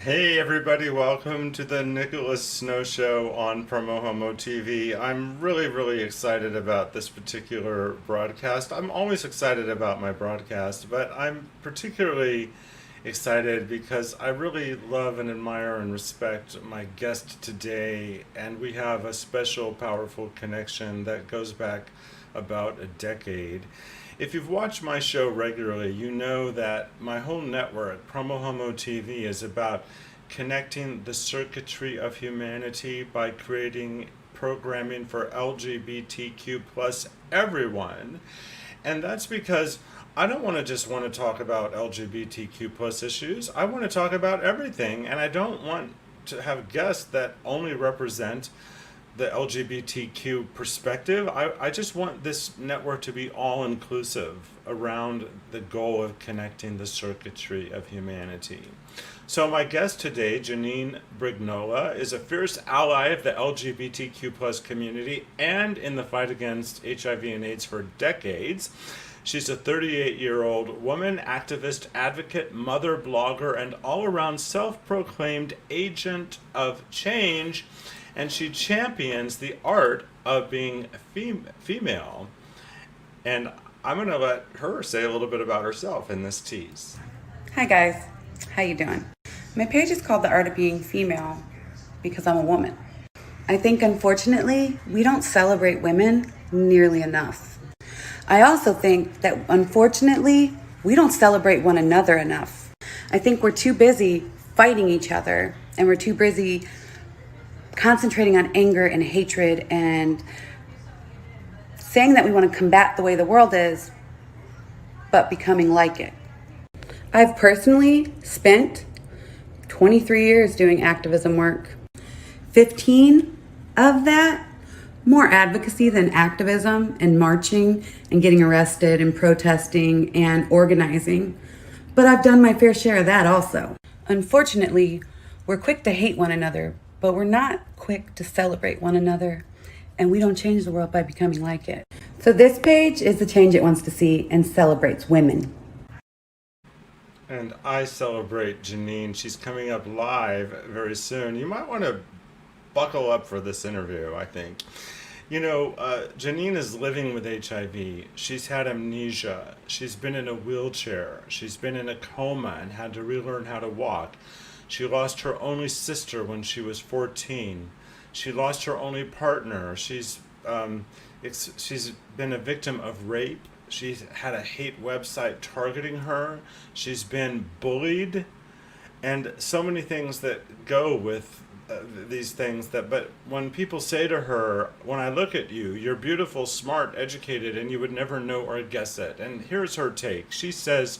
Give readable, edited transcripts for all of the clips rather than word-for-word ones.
Hey everybody, welcome to the Nicholas Snow Show on PromoHomo.TV. I'm really excited about this particular broadcast. I'm always excited about my broadcast, but I'm particularly excited because I really love and admire and respect my guest today, and we have a special, powerful connection that goes back about a decade. If you've watched my show regularly, you know that my whole network, PromoHomo.TV, is about connecting the circuitry of humanity by creating programming for LGBTQ plus everyone. And that's because I don't want to talk about LGBTQ plus issues. I want to talk about everything, and I don't want to have guests that only represent the LGBTQ perspective. I just want this network to be all inclusive around the goal of connecting the circuitry of humanity. So my guest today, Janine Brignola, is a fierce ally of the LGBTQ plus community and in the fight against HIV and AIDS for decades. She's a 38-year-old woman, activist, advocate, mother, blogger, and all-around self-proclaimed agent of change, and she champions the art of being female. And I'm going to let her say a little bit about herself in this tease. Hi guys, how you doing? My page is called The Art of Being Female because I'm a woman. I think unfortunately we don't celebrate women nearly enough. I also think that unfortunately we don't celebrate one another enough. I think we're too busy fighting each other and we're too busy concentrating on anger and hatred and saying that we want to combat the way the world is, but becoming like it. I've personally spent 23 years doing activism work. 15 of that, more advocacy than activism and marching and getting arrested and protesting and organizing. But I've done my fair share of that also. Unfortunately, we're quick to hate one another, but we're not quick to celebrate one another. And we don't change the world by becoming like it. So this page is the change it wants to see and celebrates women. And I celebrate Janine. She's coming up live very soon. You might want to buckle up for this interview, I think. Janine is living with HIV. She's had amnesia. She's been in a wheelchair. She's been in a coma and had to relearn how to walk. She lost her only sister when she was 14. She lost her only partner. She's been a victim of rape. She's had a hate website targeting her. She's been bullied, and so many things that go with these things. But when people say to her, "When I look at you, you're beautiful, smart, educated, and you would never know or guess it," and here's her take. She says,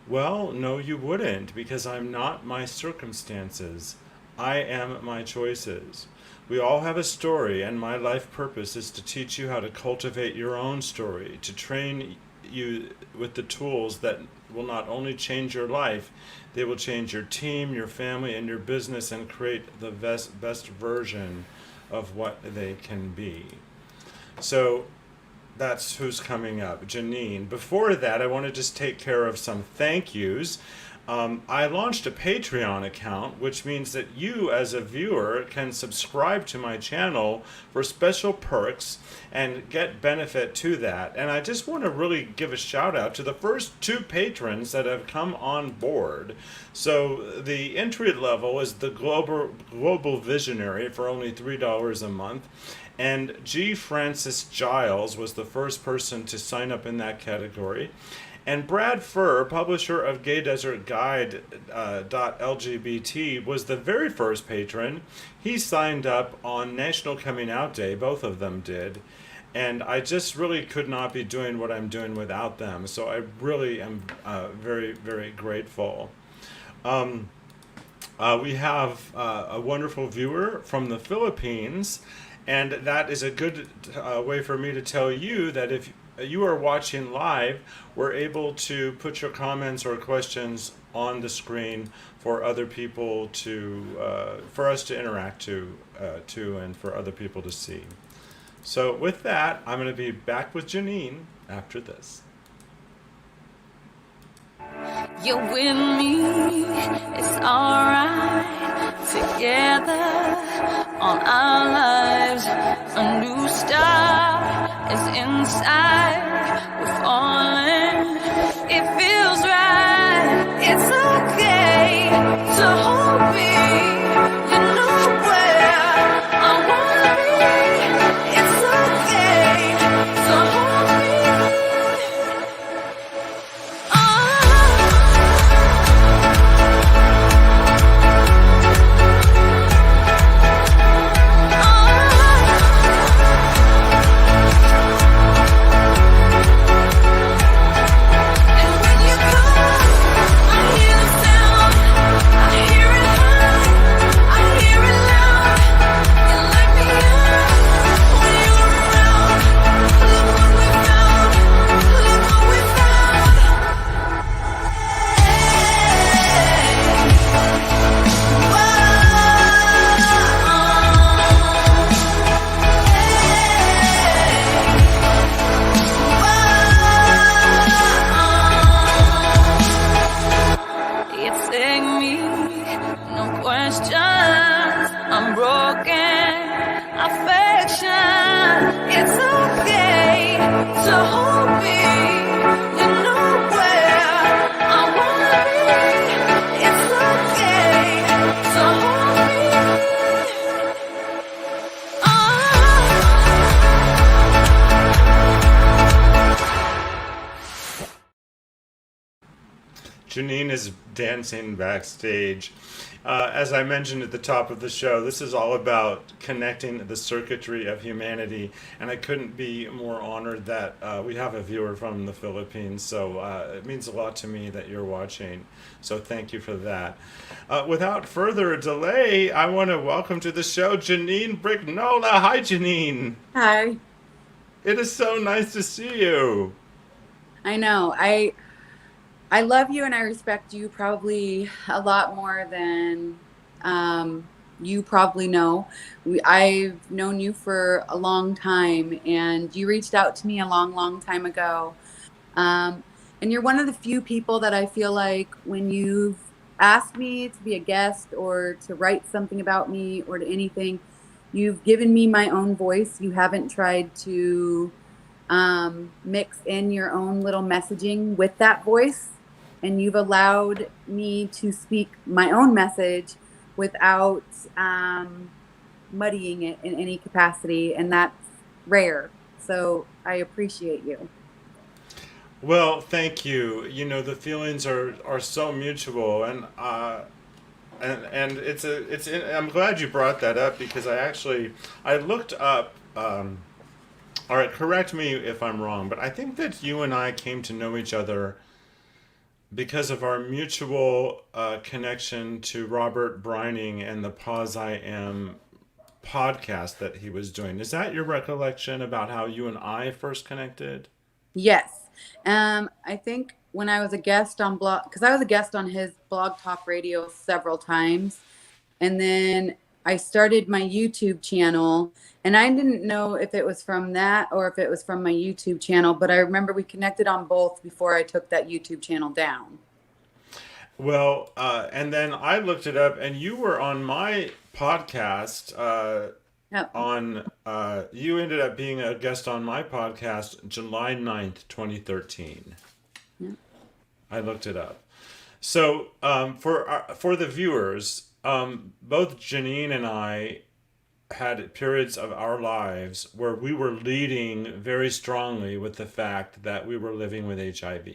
"Well, no, you wouldn't, because I'm not my circumstances. I am my choices. We all have a story, and my life purpose is to teach you how to cultivate your own story, to train you with the tools that will not only change your life, they will change your team, your family, and your business and create the best version of what they can be." So that's who's coming up, Janine. Before that, I want to just take care of some thank yous. I launched a Patreon account, which means that you as a viewer can subscribe to my channel for special perks and get benefit to that. And I just want to really give a shout out to the first 2 patrons that have come on board. So the entry level is the global visionary for only $3 a month. And G. Francis Giles was the first person to sign up in that category. And Brad Furr, publisher of Gay Desert Guide .lgbt, was the very first patron. He signed up on National Coming Out Day, both of them did. And I just really could not be doing what I'm doing without them. So I really am very grateful. We have a wonderful viewer from the Philippines. And that is a good way for me to tell you that if you are watching live, we're able to put your comments or questions on the screen for other people for us to interact to, and for other people to see. So with that, I'm going to be back with Janine after this. You're with me, it's alright. side. We're falling. It feels right. It's okay to hold me. You know where I wanna be. It's okay to hold me. Janine is dancing backstage. As I mentioned at the top of the show, this is all about connecting the circuitry of humanity, and I couldn't be more honored that we have a viewer from the Philippines, so it means a lot to me that you're watching, so thank you for that. Without further delay, I want to welcome to the show Janine Brignola. Hi, Janine. Hi. It is so nice to see you. I know. I love you and I respect you probably a lot more than you probably know. I've known you for a long time, and you reached out to me a long, long time ago. And you're one of the few people that I feel like when you've asked me to be a guest or to write something about me or to anything, you've given me my own voice. You haven't tried to mix in your own little messaging with that voice. And you've allowed me to speak my own message without muddying it in any capacity. And that's rare. So I appreciate you. Well, thank you. You know, the feelings are so mutual, and I'm glad you brought that up because I looked up. All right, correct me if I'm wrong, but I think that you and I came to know each other because of our mutual connection to Robert Brining and the Pause I Am podcast that he was doing. Is that your recollection about how you and I first connected? Yes. I think when I was a guest on because I was a guest on his Blog Talk Radio several times. And then I started my YouTube channel, and I didn't know if it was from that or if it was from my YouTube channel, but I remember we connected on both before I took that YouTube channel down. Well, and then I looked it up, and you were on my podcast. Yep. You ended up being a guest on my podcast July 9th, 2013. Yep. I looked it up. So for the viewers, both Janine and I had periods of our lives where we were leading very strongly with the fact that we were living with HIV.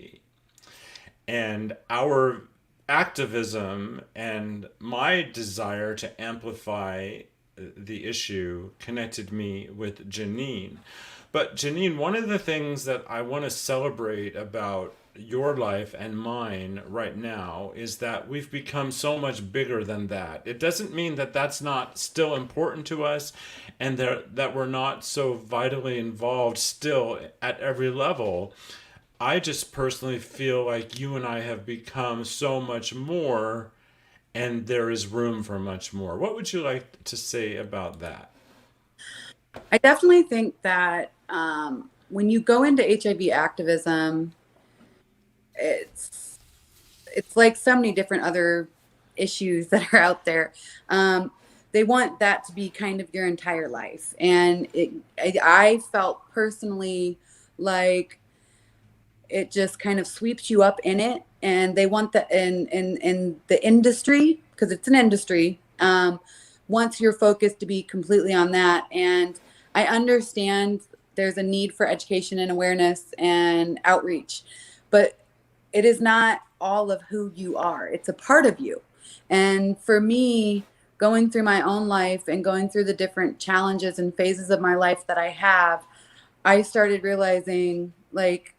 And our activism and my desire to amplify the issue connected me with Janine. But Janine, one of the things that I want to celebrate about your life and mine right now is that we've become so much bigger than that. It doesn't mean that that's not still important to us and that we're not so vitally involved still at every level. I just personally feel like you and I have become so much more, and there is room for much more. What would you like to say about that? I definitely think that when you go into HIV activism, it's like so many different other issues that are out there. They want that to be kind of your entire life. And I felt personally like it just kind of sweeps you up in it, and they want the in the industry, because it's an industry, wants your focus to be completely on that. And I understand there's a need for education and awareness and outreach, but it is not all of who you are. It's a part of you. And for me, going through my own life and going through the different challenges and phases of my life that I have, I started realizing, like,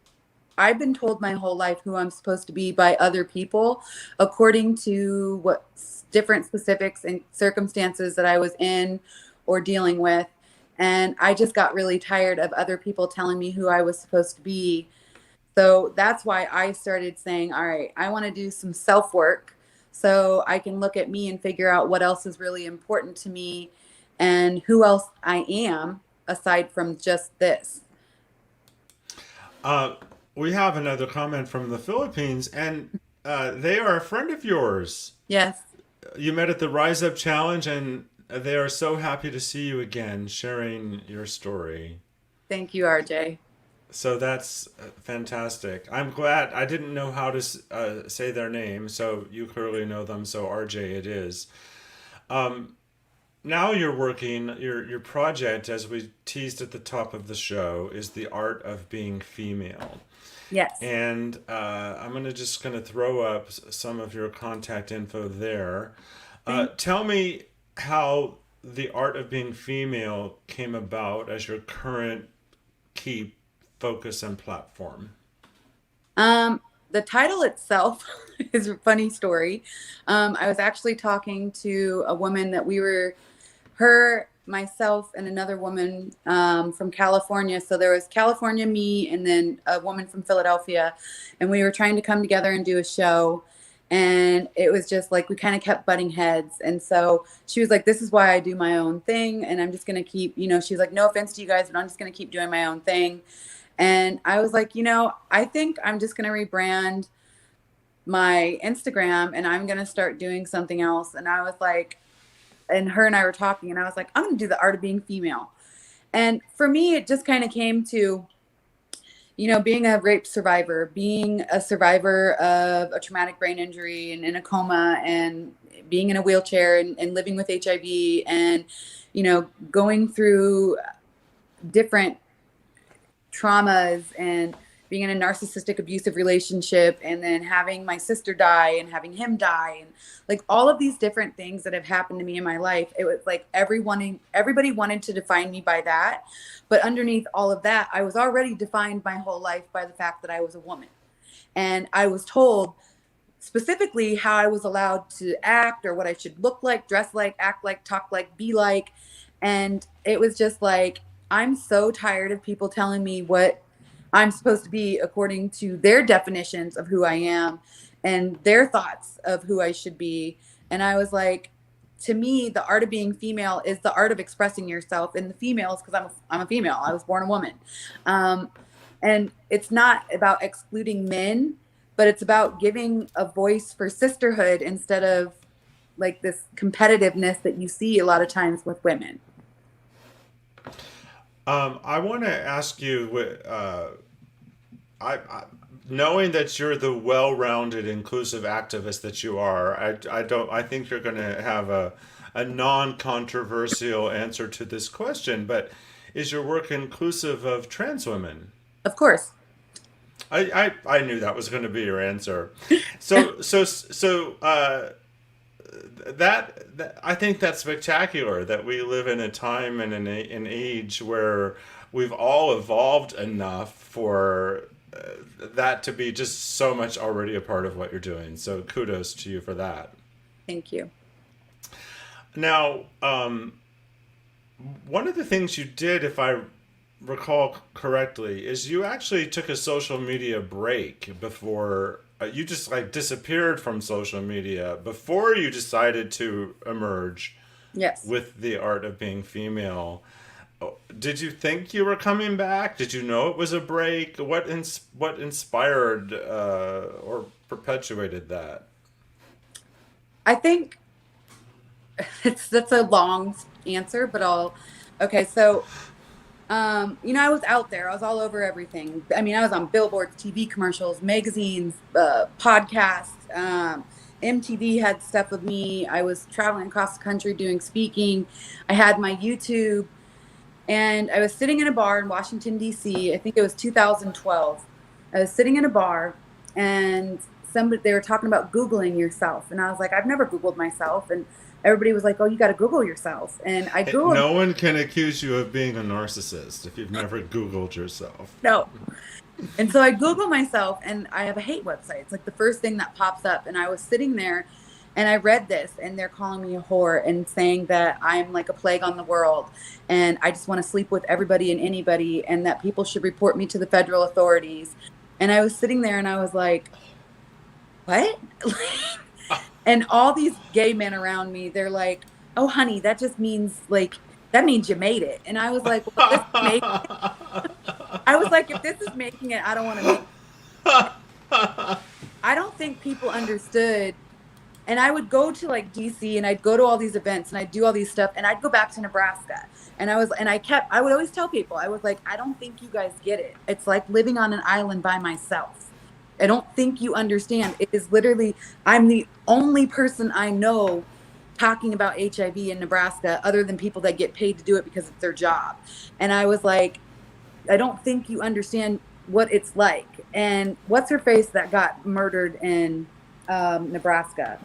I've been told my whole life who I'm supposed to be by other people according to what different specifics and circumstances that I was in or dealing with. And I just got really tired of other people telling me who I was supposed to be. So that's why I started saying, all right, I want to do some self work so I can look at me and figure out what else is really important to me and who else I am aside from just this. Uh, we have another comment from the Philippines, and they are a friend of yours. Yes. You met at the Rise Up Challenge, and they are so happy to see you again, sharing your story. Thank you, RJ. So that's fantastic. I'm glad. I didn't know how to say their name, so you clearly know them. So RJ, it is. Now you're working. Your project, as we teased at the top of the show, is the art of being female. Yes. And I'm gonna throw up some of your contact info there. Tell me how the art of being female came about as your current key focus and platform. The title itself is a funny story. I was actually talking to a woman that we were, her, myself, and another woman from California. So there was California, me, and then a woman from Philadelphia. And we were trying to come together and do a show. And it was just like we kind of kept butting heads. And so she was like, this is why I do my own thing. And I'm just going to keep, she's like, no offense to you guys, but I'm just going to keep doing my own thing. And I was like, I think I'm just going to rebrand my Instagram and I'm going to start doing something else. And I was like, and her and I were talking, and I was like, I'm going to do the art of being female. And for me, it just kind of came to, being a rape survivor, being a survivor of a traumatic brain injury and in a coma, and being in a wheelchair, and living with HIV, and, going through different traumas, and being in a narcissistic abusive relationship, and then having my sister die and having him die, and like all of these different things that have happened to me in my life. It was like everybody wanted to define me by that, but underneath all of that, I was already defined my whole life by the fact that I was a woman. And I was told specifically how I was allowed to act, or what I should look like, dress like, act like, talk like, be like. And it was just like, I'm so tired of people telling me what I'm supposed to be according to their definitions of who I am and their thoughts of who I should be. And I was like, to me, the art of being female is the art of expressing yourself. And the females, because I'm a female, I was born a woman. And it's not about excluding men, but it's about giving a voice for sisterhood instead of like this competitiveness that you see a lot of times with women. I want to ask you, knowing that you're the well-rounded, inclusive activist that you are, I think you're going to have a non-controversial answer to this question. But is your work inclusive of trans women? Of course. I knew that was going to be your answer. So that I think that's spectacular that we live in a time and an age where we've all evolved enough for that to be just so much already a part of what you're doing. So kudos to you for that. Thank you. Now, one of the things you did, if I recall correctly, is you actually took a social media break before you just like disappeared from social media before you decided to emerge. Yes. With the art of being female. Did you think you were coming back? Did you know it was a break? What inspired or perpetuated that? I think that's a long answer, but okay. So I was out there. I was all over everything. I mean, I was on billboards, TV commercials, magazines, podcasts. MTV had stuff of me. I was traveling across the country doing speaking. I had my YouTube, and I was sitting in a bar in Washington, D.C. I think it was 2012. I was sitting in a bar, and they were talking about Googling yourself. And I was like, I've never Googled myself. And everybody was like, oh, you got to Google yourself. And I Googled, No one can accuse you of being a narcissist if you've never Googled yourself. no. And so I Google myself, and I have a hate website. It's like the first thing that pops up. And I was sitting there, and I read this, and they're calling me a whore and saying that I'm like a plague on the world. And I just want to sleep with everybody and anybody, and that people should report me to the federal authorities. And I was sitting there, and I was like, what? And all these gay men around me, they're like, oh, honey, that just means like, that means you made it. And I was like, well, this is making it. I was like, if this is making it, I don't want to make it. I don't think people understood. And I would go to like DC, and I'd go to all these events, and I'd do all these stuff, and I'd go back to Nebraska. And I would always tell people, I was like, I don't think you guys get it. It's like living on an island by myself. I don't think you understand. It is literally, I'm the only person I know talking about HIV in Nebraska, other than people that get paid to do it because it's their job. And I was like, I don't think you understand what it's like. And what's her face that got murdered in Nebraska?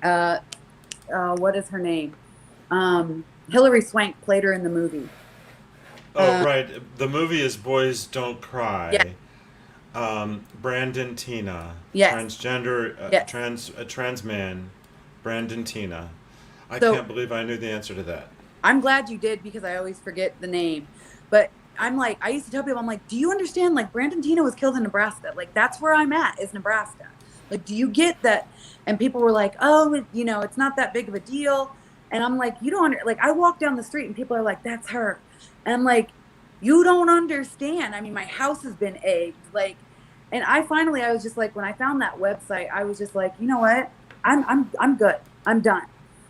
What is her name? Hillary Swank played her in the movie. Oh, right. The movie is Boys Don't Cry. Yeah. Brandon Tina. Yes. Transgender, Yes. trans man. Brandon Tina. I So- can't believe I knew the answer to that. I'm glad you did, because I always forget the name. But I'm like, I used to tell people, I'm like, do you understand? Like, Brandon Tina was killed in Nebraska. Like, that's where I'm at, is Nebraska. Like, do you get that? And people were like, oh, it's not that big of a deal. And I'm like, you don't like, I walk down the street, and people are like, that's her. And I'm like, you don't understand. I mean, my house has been egged. Like, and I was just like, when I found that website, I was just like, you know what? I'm good. I'm done.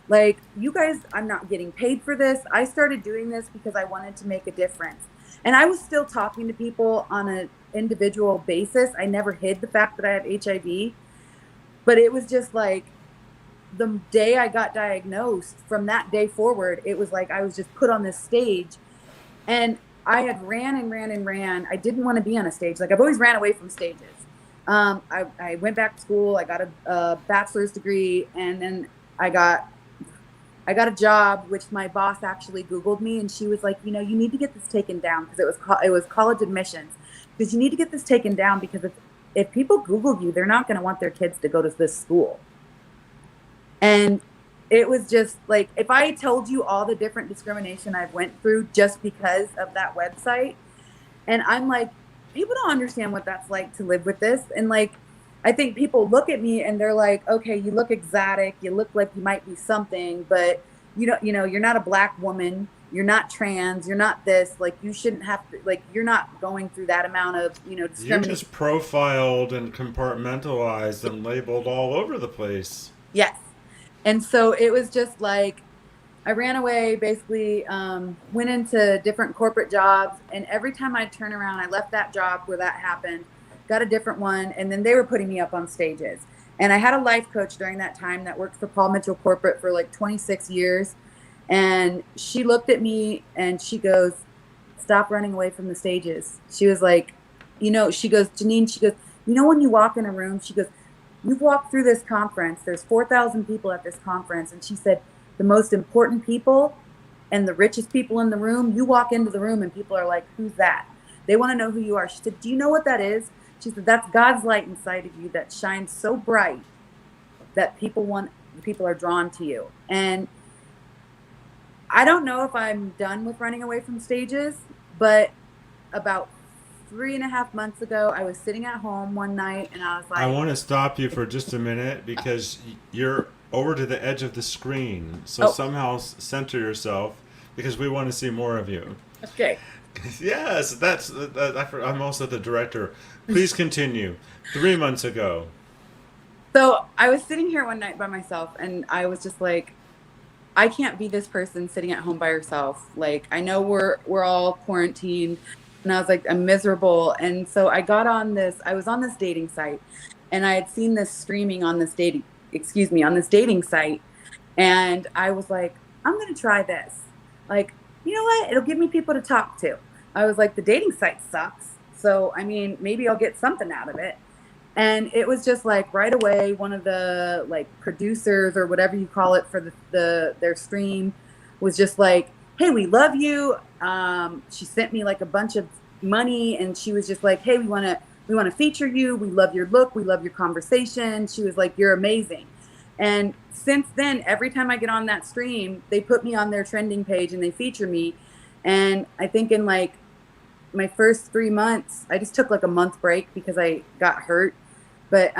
Like, you guys, I'm not getting paid for this. I started doing this because I wanted to make a difference. And I was still talking to people on an individual basis. I never hid the fact that I have HIV. But it was just like, the day I got diagnosed, from that day forward, it was like I was just put on this stage. And I had ran and ran and ran. I didn't want to be on a stage. Like, I've always ran away from stages. I went back to school. I got a bachelor's degree, and then I got a job, which my boss actually Googled me, and she was like, you need to get this taken down, because it was college admissions, because you need to get this taken down, because if people Google you, they're not going to want their kids to go to this school. And it was just like, if I told you all the different discrimination I've went through just because of that website, and I'm like, people don't understand what that's like to live with this. And like, I think people look at me and they're like, okay, you look exotic, you look like you might be something, but you're not a Black woman, you're not trans, you're not this, like, you shouldn't have to, like, you're not going through that amount of, discrimination. You're just profiled and compartmentalized and labeled all over the place. Yes. And so it was just like, I ran away, basically, went into different corporate jobs. And every time I'd turn around, I left that job where that happened, got a different one. And then they were putting me up on stages. And I had a life coach during that time that worked for Paul Mitchell Corporate for like 26 years. And she looked at me and she goes, stop running away from the stages. She was like, she goes, Janine, she goes, when you walk in a room, she goes, you've walked through this conference. There's 4,000 people at this conference. And she said, the most important people and the richest people in the room, you walk into the room and people are like, who's that? They want to know who you are. She said, do you know what that is? She said, that's God's light inside of you that shines so bright that people are drawn to you. And I don't know if I'm done with running away from stages, but about 3.5 months ago, I was sitting at home one night and I was like, I want to stop you for just a minute, because you're over to the edge of the screen. So somehow center yourself, because we want to see more of you. Okay. Yes, I'm also the director. Please continue. 3 months ago. So I was sitting here one night by myself, and I was just like, I can't be this person sitting at home by herself. Like, I know we're all quarantined, and I was like, I'm miserable. And so I was on this dating site, and I had seen this streaming on this on this dating site, and I was like, I'm gonna try this. Like, you know what? It'll give me people to talk to. I was like, the dating site sucks. So I mean, maybe I'll get something out of it. And it was just like right away, one of the like producers or whatever you call it for their stream was just like, "Hey, we love you." She sent me like a bunch of money, and she was just like, "Hey, we want to feature you. We love your look. We love your conversation." She was like, "You're amazing." And since then, every time I get on that stream, they put me on their trending page and they feature me. And I think in like my first 3 months, I just took like a month break because I got hurt. But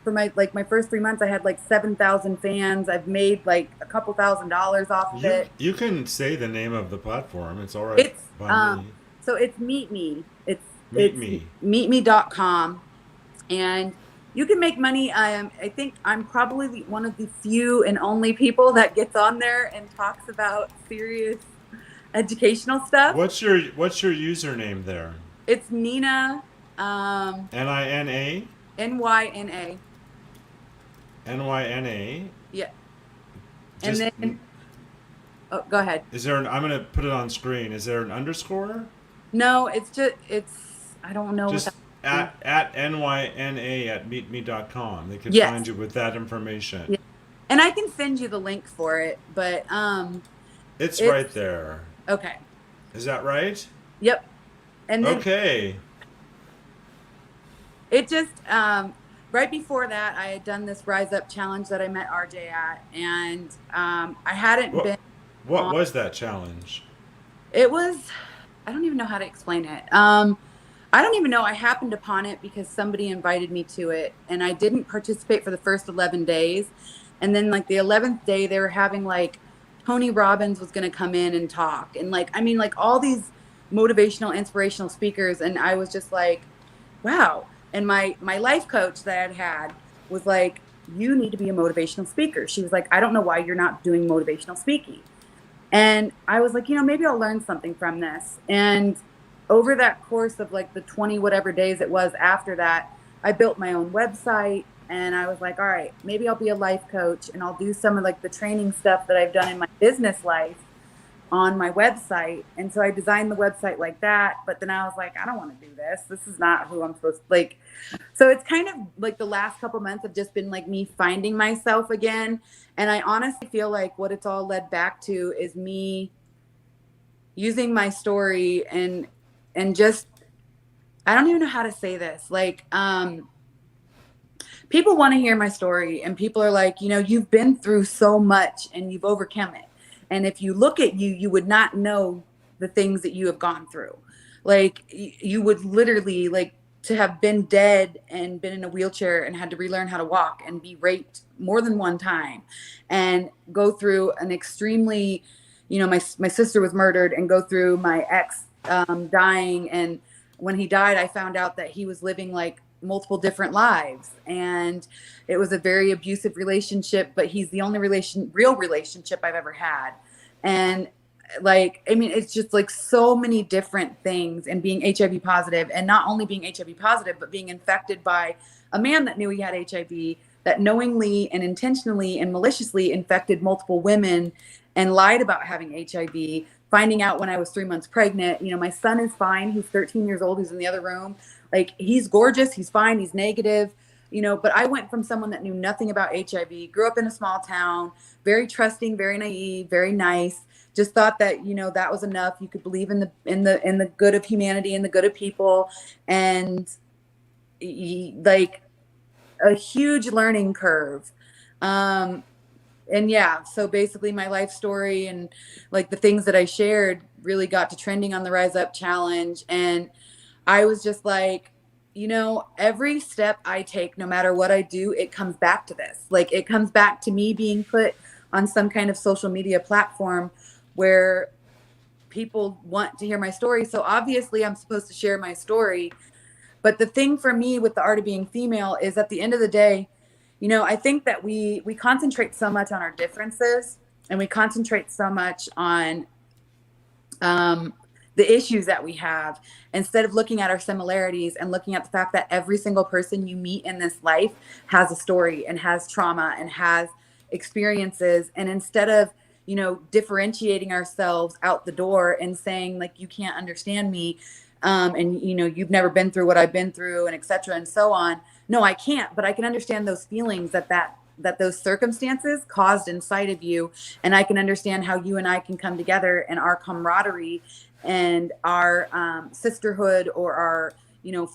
for my first 3 months, I had like 7,000 fans. I've made like a couple $1,000s off of You it. you can say the name of the platform. It's all right It's by me. so it's Meet Me. Meet It's me. meetme.com, and you can make money. I think I'm probably one of the few and only people that gets on there and talks about serious educational stuff. What's your username there? It's Nina, Nina. Nyna. Nyna. Yeah. And Just then, oh, go ahead. is there an? I'm gonna put it on screen. Is there an underscore? No, I don't know what that Just means. at nyna at meetme.com. They could Yes. find you with that information. Yeah. And I can send you the link for it, but It's it's right there. okay. Is that right? Yep. And then Okay. it just right before that, I had done this Rise Up challenge that I met RJ at, and I hadn't What been what on. was that challenge? It was, I don't even know how to explain it. I don't even know. I happened upon it because somebody invited me to it, and I didn't participate for the first 11 days. And then, like, the 11th day, they were having like Tony Robbins was going to come in and talk, and like, I mean, like all these motivational, inspirational speakers. And I was just like, wow. And my life coach that I'd had was like, you need to be a motivational speaker. She was like, I don't know why you're not doing motivational speaking. And I was like, maybe I'll learn something from this. And over that course of like the 20 whatever days it was after that, I built my own website, and I was like, all right, maybe I'll be a life coach and I'll do some of like the training stuff that I've done in my business life on my website. And so I designed the website like that. But then I was like, I don't want to do this. This is not who I'm supposed to like. So it's kind of like the last couple months have just been like me finding myself again. And I honestly feel like what it's all led back to is me using my story and just, I don't even know how to say this. Like, people want to hear my story, and people are like, you've been through so much and you've overcome it. And if you look at you, you would not know the things that you have gone through. Like, you would literally, like, to have been dead and been in a wheelchair and had to relearn how to walk and be raped more than one time and go through an extremely, my sister was murdered, and go through my ex dying. And when he died, I found out that he was living like multiple different lives, and it was a very abusive relationship, but he's the only real relationship I've ever had. And like, I mean, it's just like so many different things, and being HIV positive, and not only being HIV positive, but being infected by a man that knew he had HIV, that knowingly and intentionally and maliciously infected multiple women and lied about having HIV, finding out when I was 3 months pregnant. My son is fine. He's 13 years old. He's in the other room. Like, he's gorgeous. He's fine. He's negative. But I went from someone that knew nothing about HIV, grew up in a small town, very trusting, very naive, very nice, just thought that, that was enough. You could believe in the good of humanity and the good of people. And like a huge learning curve. And yeah, so basically my life story and like the things that I shared really got to trending on the Rise Up challenge. And I was just like, every step I take, no matter what I do, it comes back to this. Like, it comes back to me being put on some kind of social media platform where people want to hear my story. So obviously I'm supposed to share my story. But the thing for me with the art of being female is, at the end of the day, I think that we concentrate so much on our differences, and we concentrate so much on the issues that we have, instead of looking at our similarities and looking at the fact that every single person you meet in this life has a story and has trauma and has experiences. And instead of, differentiating ourselves out the door and saying, like, you can't understand me, and you've never been through what I've been through, and et cetera and so on. No, I can't, but I can understand those feelings that those circumstances caused inside of you. And I can understand how you and I can come together, and our camaraderie and our sisterhood, or our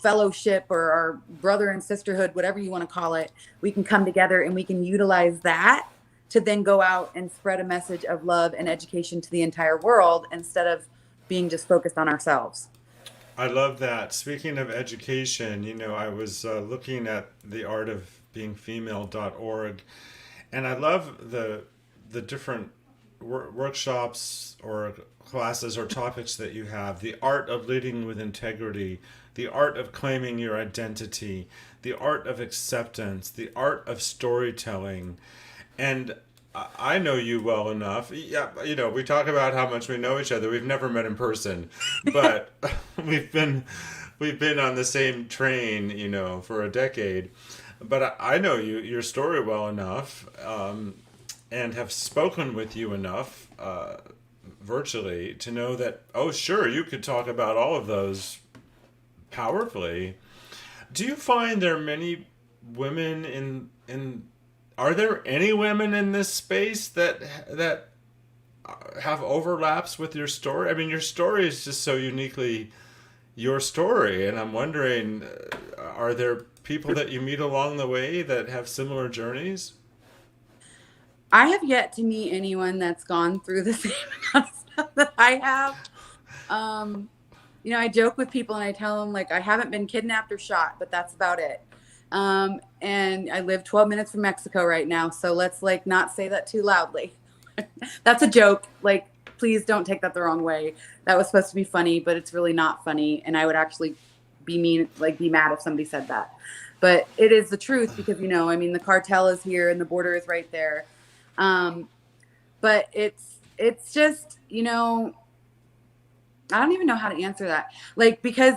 fellowship, or our brother and sisterhood, whatever you want to call it. We can come together and we can utilize that to then go out and spread a message of love and education to the entire world, instead of being just focused on ourselves. I love that. Speaking of education, I was looking at the art of being female.org, and I love the different workshops or classes or topics that you have. The art of leading with integrity, the art of claiming your identity, the art of acceptance, the art of storytelling. And I know you well enough. Yeah, we talk about how much we know each other. We've never met in person, but we've been on the same train, for a decade. But I know your story well enough, and have spoken with you enough virtually to know that, oh, sure, you could talk about all of those powerfully. Do you find there are many women in are there any women in this space that have overlaps with your story? I mean, your story is just so uniquely your story, and I'm wondering, are there people that you meet along the way that have similar journeys? I have yet to meet anyone that's gone through the same amount of stuff that I have. I joke with people and I tell them, like, I haven't been kidnapped or shot, but that's about it. And I live 12 minutes from Mexico right now. So let's, like, not say that too loudly. That's a joke. Like, please don't take that the wrong way. That was supposed to be funny, but it's really not funny. And I would actually be mad if somebody said that. But it is the truth, because, the cartel is here and the border is right there. But it's just, I don't even know how to answer that. Like, because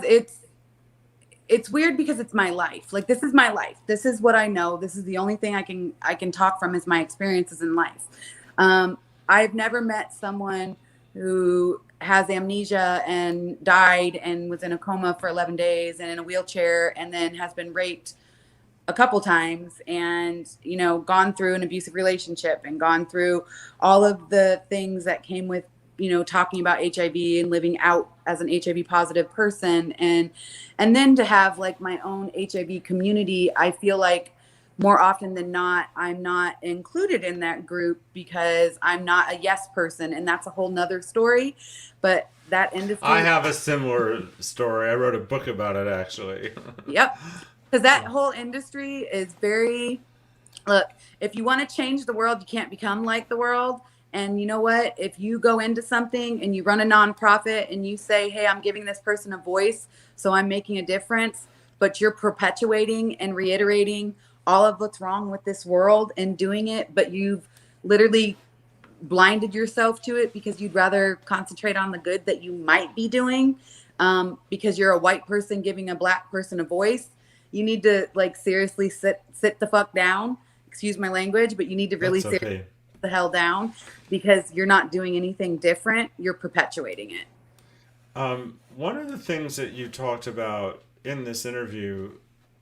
it's weird, because it's my life. Like, this is my life. This is what I know. This is the only thing I can talk from, is my experiences in life. I've never met someone who has amnesia and died and was in a coma for 11 days and in a wheelchair, and then has been raped a couple times, and, gone through an abusive relationship, and gone through all of the things that came with, talking about HIV and living out as an HIV positive person. And then to have, like, my own HIV community, I feel like more often than not, I'm not included in that group because I'm not a yes person. And that's a whole nother story. But that industry, I have a similar story. I wrote a book about it, actually. Yep. Because that whole industry is very, look, if you want to change the world, you can't become like the world. And you know what? If you go into something and you run a nonprofit and you say, hey, I'm giving this person a voice, so I'm making a difference, but you're perpetuating and reiterating all of what's wrong with this world and doing it, but you've literally blinded yourself to it because you'd rather concentrate on the good that you might be doing, because you're a white person giving a black person a voice. You need to, like, seriously sit the fuck down. Excuse my language, but you need to really sit the hell down, because you're not doing anything different. You're perpetuating it. One of the things that you talked about in this interview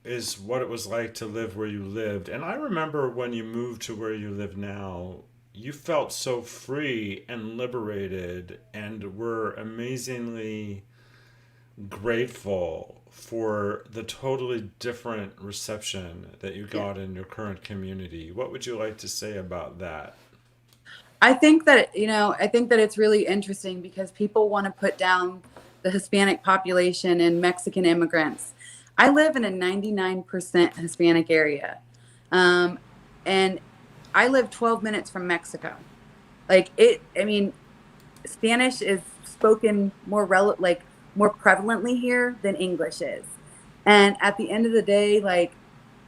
is what it was like to live where you lived. And I remember when you moved to where you live now, you felt so free and liberated, and were amazingly grateful for the totally different reception that you got in your current community. What would you like to say about that? I think that it's really interesting, because people want to put down the Hispanic population and Mexican immigrants. I live in a 99% Hispanic area. And I live 12 minutes from Mexico. Spanish is spoken more prevalently here than English is. And at the end of the day, like,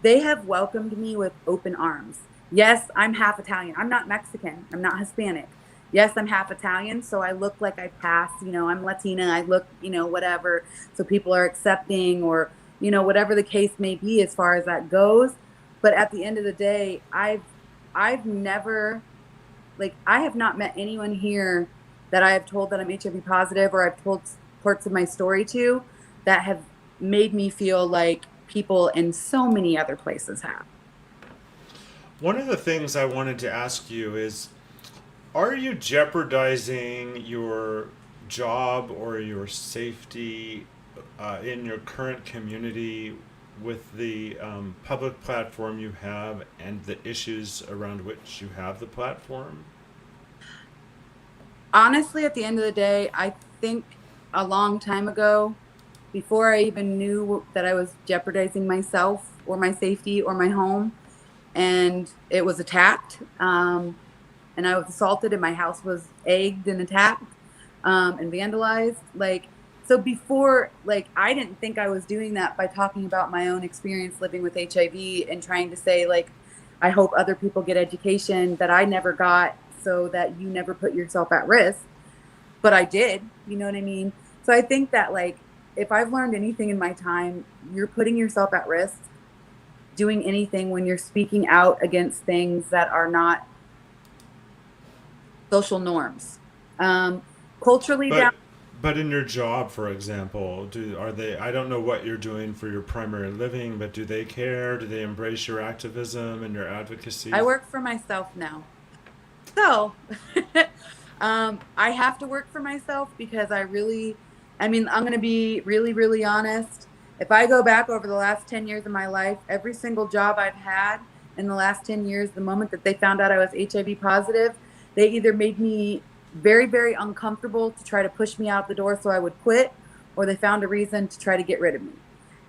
they have welcomed me with open arms. Yes, I'm half Italian. I'm not Mexican. I'm not Hispanic. Yes, I'm half Italian, so I look like I pass, I'm Latina. I look, whatever. So people are accepting, or, whatever the case may be as far as that goes. But at the end of the day, I've never, like, I have not met anyone here that I have told that I'm HIV positive, or I've told parts of my story to, that have made me feel like people in so many other places have. One of the things I wanted to ask you is, are you jeopardizing your job or your safety in your current community with the public platform you have and the issues around which you have the platform? Honestly, at the end of the day, I think a long time ago, before I even knew that I was jeopardizing myself or my safety or my home, and it was attacked, and I was assaulted, and my house was egged and attacked, and vandalized. Like, so before, like, I didn't think I was doing that by talking about my own experience living with HIV and trying to say, like, I hope other people get education that I never got, so that you never put yourself at risk. But I did, you know what I mean? So I think that, like, if I've learned anything in my time, you're putting yourself at risk doing anything when you're speaking out against things that are not social norms. Culturally down. But but in your job, for example, are they? I don't know what you're doing for your primary living, but do they care? Do they embrace your activism and your I advocacy? work for myself now. So I have to work for myself because I'm going to be really, really honest. If I go back over the last 10 years of my life, every single job I've had in the last 10 years, the moment that they found out I was HIV positive, they either made me very, very uncomfortable to try to push me out the door so I would quit, or they found a reason to try to get rid of me.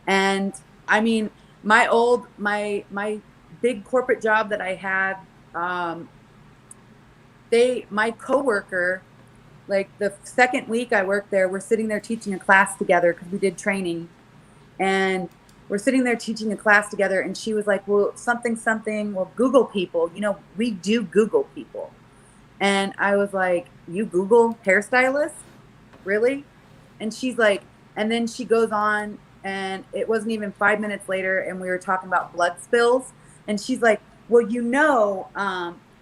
And I mean, my big corporate job that I had, um, my coworker, like the second week I worked there, we're sitting there teaching a class together because we did training, and we're sitting there teaching a class together, and she was like, well, something something, well, Google people, we do Google people. And I was like, you Google hairstylist, really? And she's like, and then she goes on, and it wasn't even 5 minutes later, and we were talking about blood spills, and she's like, well,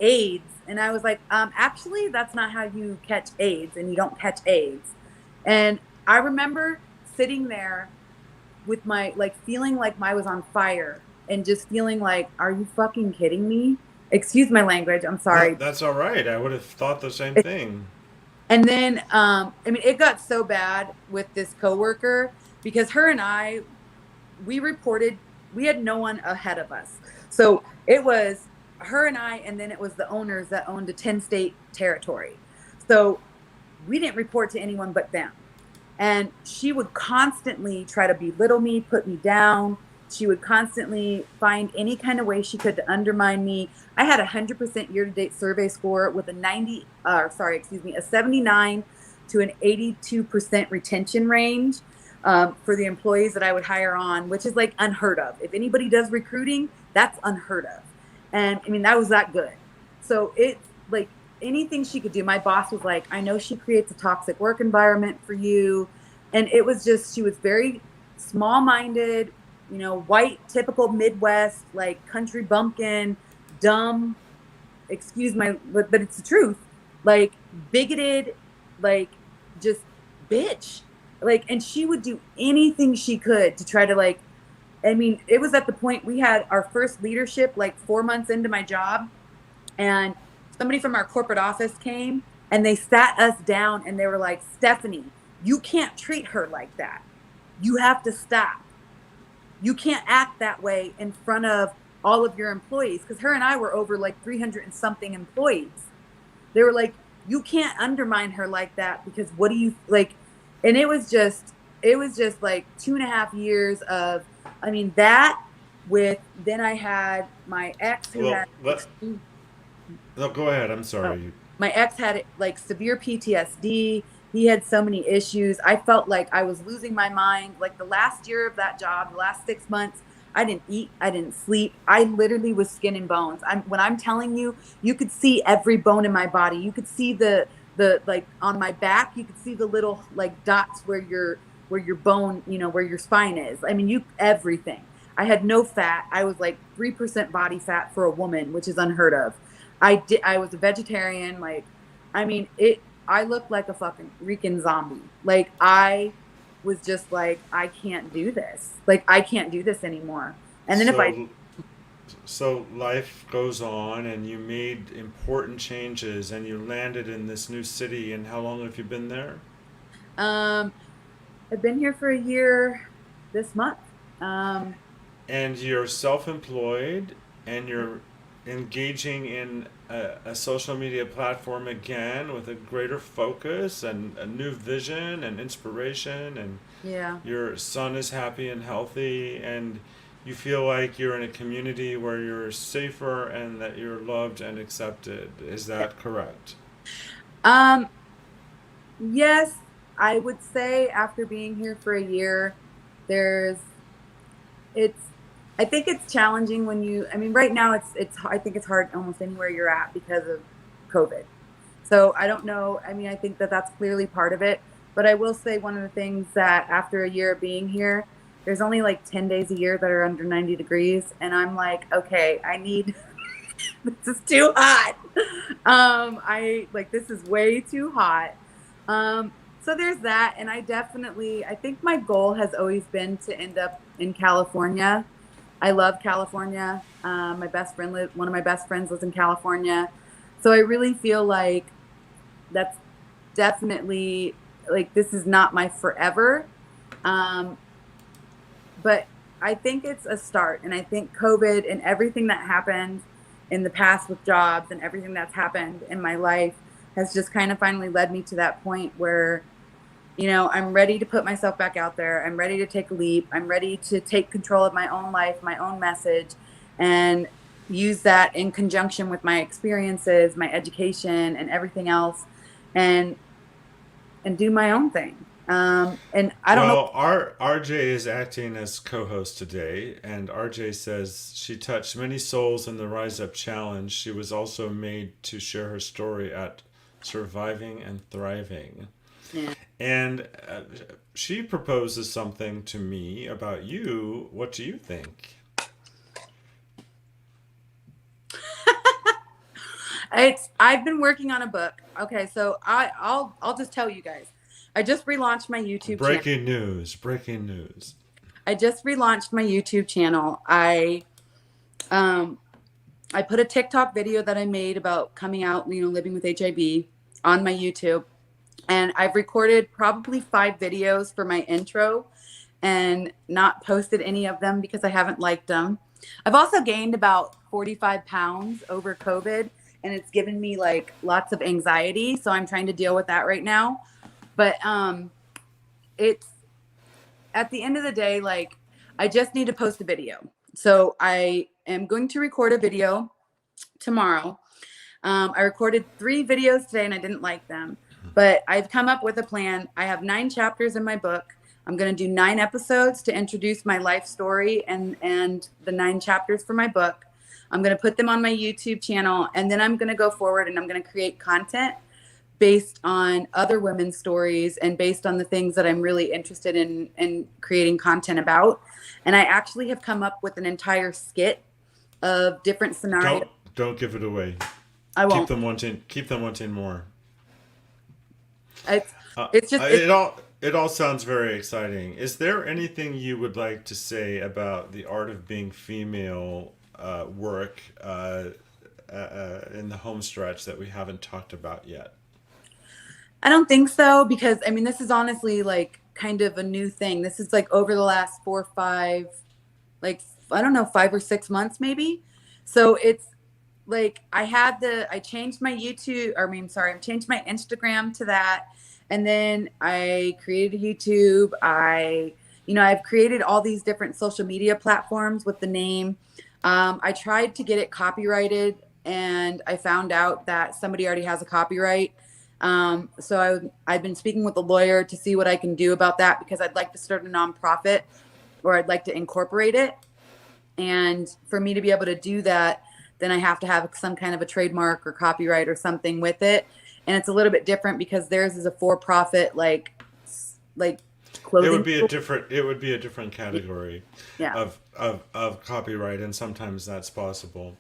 AIDS. And I was like, actually, that's not how you catch AIDS, and you don't catch AIDS. And I remember sitting there with my, like, feeling like I was on fire, and just feeling like, are you fucking kidding me? Excuse my language, I'm sorry. That's all right. I would have thought the same thing. And then, I mean, it got so bad with this coworker because her and I, we had no one ahead of us. So it was her and I, and then it was the owners that owned a 10-state territory. So we didn't report to anyone but them. And she would constantly try to belittle me, put me down. She would constantly find any kind of way she could to undermine me. I had a 100% year-to-date survey score with a 79 to an 82% retention range for the employees that I would hire on, which is like unheard of. If anybody does recruiting, that's unheard of. And I mean, that was that good. So it's like anything she could do. My boss was like, I know she creates a toxic work environment for you. And it was just, she was very small-minded, white, typical Midwest, like country bumpkin, dumb, excuse my, but it's the truth, like bigoted, like just bitch. Like, and she would do anything she could to try to, like, I mean, it was at the point we had our first leadership like 4 months into my job, and somebody from our corporate office came and they sat us down and they were like, Stephanie, you can't treat her like that. You have to stop. You can't act that way in front of all of your employees. Because her and I were over like 300 and something employees. They were like, you can't undermine her like that, because what do you like? And it was just like 2.5 years of, I mean, that with, then I had my ex who Well, had no, go ahead. I'm oh, sorry. my ex had like severe PTSD. He had so many issues. I felt like I was losing my mind. Like the last year of that job, the last 6 months, I didn't eat. I didn't sleep. I literally was skin and bones. When I'm telling you, you could see every bone in my body. You could see the like on my back. You could see the little like dots where your bone, you know, where your spine is. I mean, you everything. I had no fat. I was like 3% body fat for a woman, which is unheard of. I was a vegetarian. Like, I mean, I looked like a fucking freaking zombie. Like, I was just like, I can't do this. Like, I can't do this anymore. And then if I, So so life goes on, and you made important changes, and you landed in this new city. And how long have you been there? um, I've been here for a year this month. Um, And you're self-employed, and you're engaging in a social media platform again with a greater focus and a new vision and inspiration, and yeah. your son is happy and healthy, and you feel like you're in a community where you're safer and that you're loved and accepted. Is that correct? Um, yes, I would say after being here for a year, there's it's I think it's challenging when I mean right now I think it's hard almost anywhere you're at because of COVID. So I don't know. I mean, I think that that's clearly part of it, but I will say one of the things that after a year of being here, there's only like 10 days a year that are under 90 degrees and I'm like, okay, I need this is too hot. I like this is way too hot. So there's that, and I think my goal has always been to end up in California. I love California. One of my best friends lives in California, so I really feel like that's definitely like this is not my forever. Um, but I think it's a start. And I think COVID and everything that happened in the past with jobs and everything that's happened in my life has just kind of finally led me to that point where, you know, I'm ready to put myself back out there. I'm ready to take a leap. I'm ready to take control of my own life, my own message, and use that in conjunction with my experiences, my education, and everything else, and do my own thing. And I don't know. Well, RJ is acting as co-host today, and RJ says she touched many souls in the Rise Up Challenge. She was also made to share her story at Surviving and Thriving. Yeah. And she proposes something to me about you. What do you think? I've been working on a book. Okay, so I'll just tell you guys. I just relaunched my YouTube channel. Breaking news! Breaking news! I just relaunched my YouTube channel. Um I put a TikTok video that I made about coming out, you know, living with HIV on my YouTube. And I've recorded probably 5 videos for my intro and not posted any of them because I haven't liked them. I've also gained about 45 pounds over COVID, and it's given me like lots of anxiety. So I'm trying to deal with that right now. But it's at the end of the day, like I just need to post a video. So I am going to record a video tomorrow. I recorded 3 videos today and I didn't like them, but I've come up with a plan. I have 9 chapters in my book. I'm going to do 9 episodes to introduce my life story and the 9 chapters for my book. I'm going to put them on my YouTube channel, and then I'm going to go forward and I'm going to create content based on other women's stories and based on the things that I'm really interested in creating content about. And I actually have come up with an entire skit of different scenarios. Don't give it away. I won't. Keep them wanting more. It's it's just it's, It all sounds very exciting. Is there anything you would like to say about the art of being female work in the home stretch that we haven't talked about yet? I don't think so, because I mean this is honestly like kind of a new thing. This is like over the last 4 or 5, like I don't know, 5 or 6 months maybe. So it's like I changed my I changed my Instagram to that, and then I created a YouTube. I've created all these different social media platforms with the name. I tried to get it copyrighted, and I found out that somebody already has a copyright. I've been speaking with a lawyer to see what I can do about that, because I'd like to start a nonprofit, or I'd like to incorporate it. And for me to be able to do that, then I have to have some kind of a trademark or copyright or something with it. And it's a little bit different because theirs is a for-profit, like clothing store. It would be a different category Yeah. of copyright, and sometimes that's possible.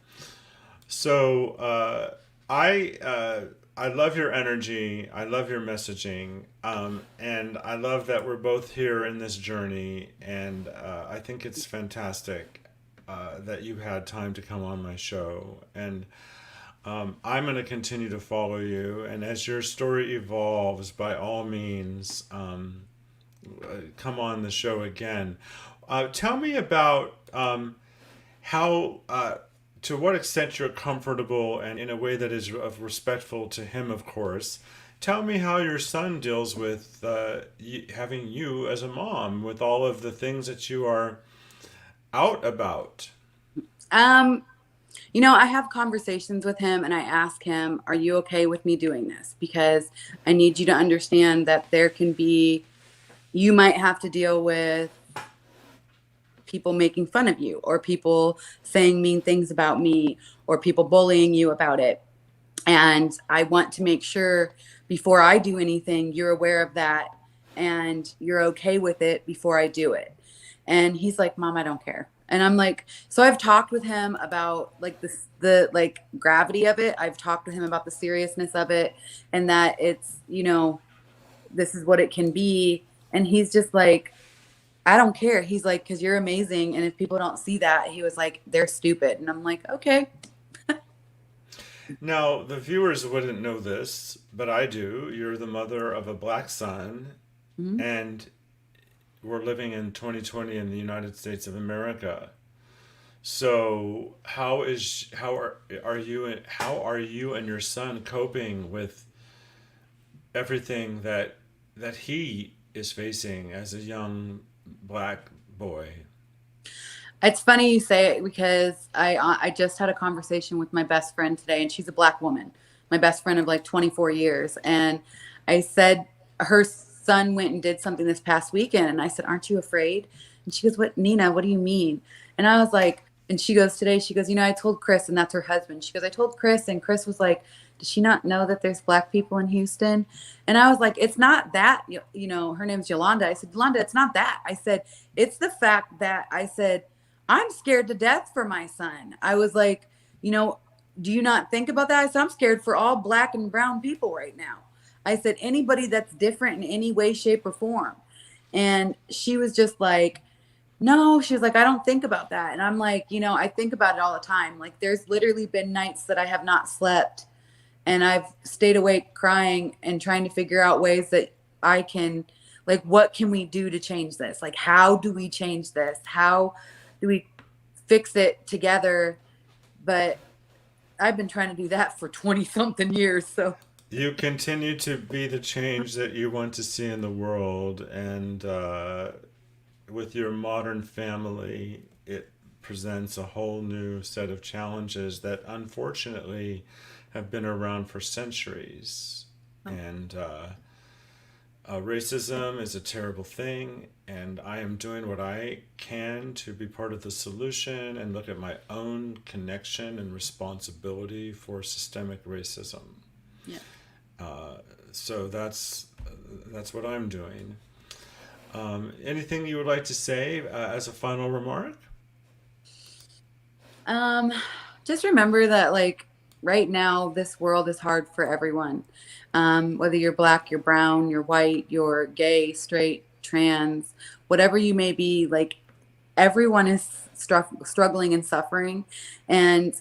So I love your energy. I love your messaging, and I love that we're both here in this journey. And I think it's fantastic that you had time to come on my show. And I'm going to continue to follow you. And as your story evolves, by all means, come on the show again. Tell me about how, to what extent you're comfortable and in a way that is respectful to him, of course. Tell me how your son deals with having you as a mom, with all of the things that you are out about. I have conversations with him and I ask him, are you okay with me doing this? Because I need you to understand that you might have to deal with people making fun of you, or people saying mean things about me, or people bullying you about it. And I want to make sure before I do anything, you're aware of that and you're okay with it before I do it. And he's like, Mom, I don't care. And I'm like, so I've talked with him about like the like gravity of it. I've talked with him about the seriousness of it, and that it's, this is what it can be. And he's just like, I don't care. He's like, because you're amazing. And if people don't see that, he was like, they're stupid. And I'm like, okay. Now, the viewers wouldn't know this, but I do. You're the mother of a black son, Mhm. and we're living in 2020 in the United States of America. So, how are you and your son coping with everything that he is facing as a young black boy? It's funny you say it because I just had a conversation with my best friend today, and she's a black woman, my best friend of like 24 years. And I said her son went and did something this past weekend, and I said, aren't you afraid? And she goes, what, Nina, what do you mean? And I was like, and she goes, today, she goes, I told Chris, and that's her husband. She goes, I told Chris, and Chris was like, does she not know that there's black people in Houston? And I was like, it's not that, her name's Yolanda. I said, Yolanda, it's not that. I said, it's the fact that I said, I'm scared to death for my son. I was like, do you not think about that? I said, I'm scared for all black and brown people right now. I said, anybody that's different in any way, shape, or form. And she was just like, no, she was like, I don't think about that. And I'm like, I think about it all the time. Like, there's literally been nights that I have not slept, and I've stayed awake crying and trying to figure out ways that I can, like, what can we do to change this? Like, how do we change this? How do we fix it together? But I've been trying to do that for 20 something years. So You continue to be the change that you want to see in the world, and with your modern family, it presents a whole new set of challenges that unfortunately have been around for centuries. And racism is a terrible thing, and I am doing what I can to be part of the solution and look at my own connection and responsibility for systemic racism. yeah. So that's what I'm doing. Anything you would like to say as a final remark? Just remember that, like, right now, this world is hard for everyone. Whether you're black, you're brown, you're white, you're gay, straight, trans, whatever you may be, like, everyone is struggling and suffering. And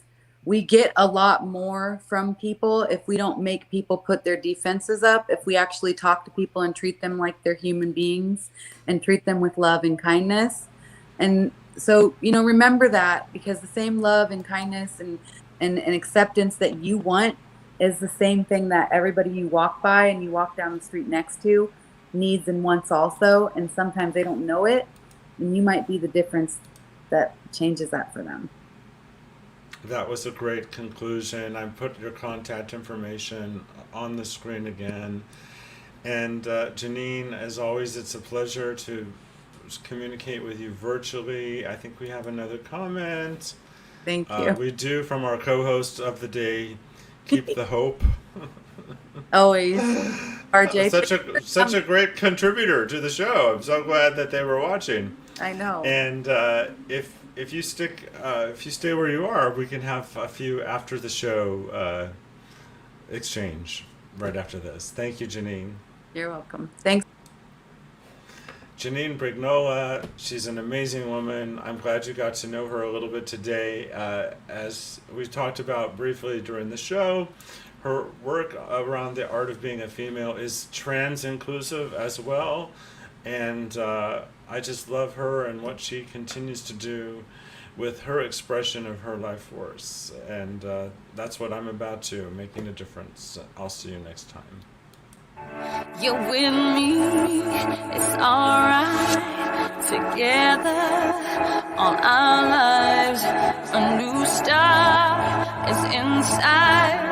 we get a lot more from people if we don't make people put their defenses up, if we actually talk to people and treat them like they're human beings and treat them with love and kindness. And so, remember that, because the same love and kindness and acceptance that you want is the same thing that everybody you walk by and you walk down the street next to needs and wants also. And sometimes they don't know it, and you might be the difference that changes that for them. That was a great conclusion. I put your contact information on the screen again. And Janine, as always, it's a pleasure to communicate with you virtually. I think we have another comment. Thank you. We do, from our co-host of the day, keep the hope. Always. RJ. Such a great contributor to the show. I'm so glad that they were watching. I know. And if you stay where you are, we can have a few after the show exchange right after this. Thank you, Janine. You're welcome. Thanks. Janine Brignola, she's an amazing woman. I'm glad you got to know her a little bit today. As we talked about briefly during the show, her work around the art of being a female is trans inclusive as well. And I just love her and what she continues to do with her expression of her life force. And that's what I'm about too, making a difference. I'll see you next time. You're with me, it's alright. Together, all our lives, a new star is inside.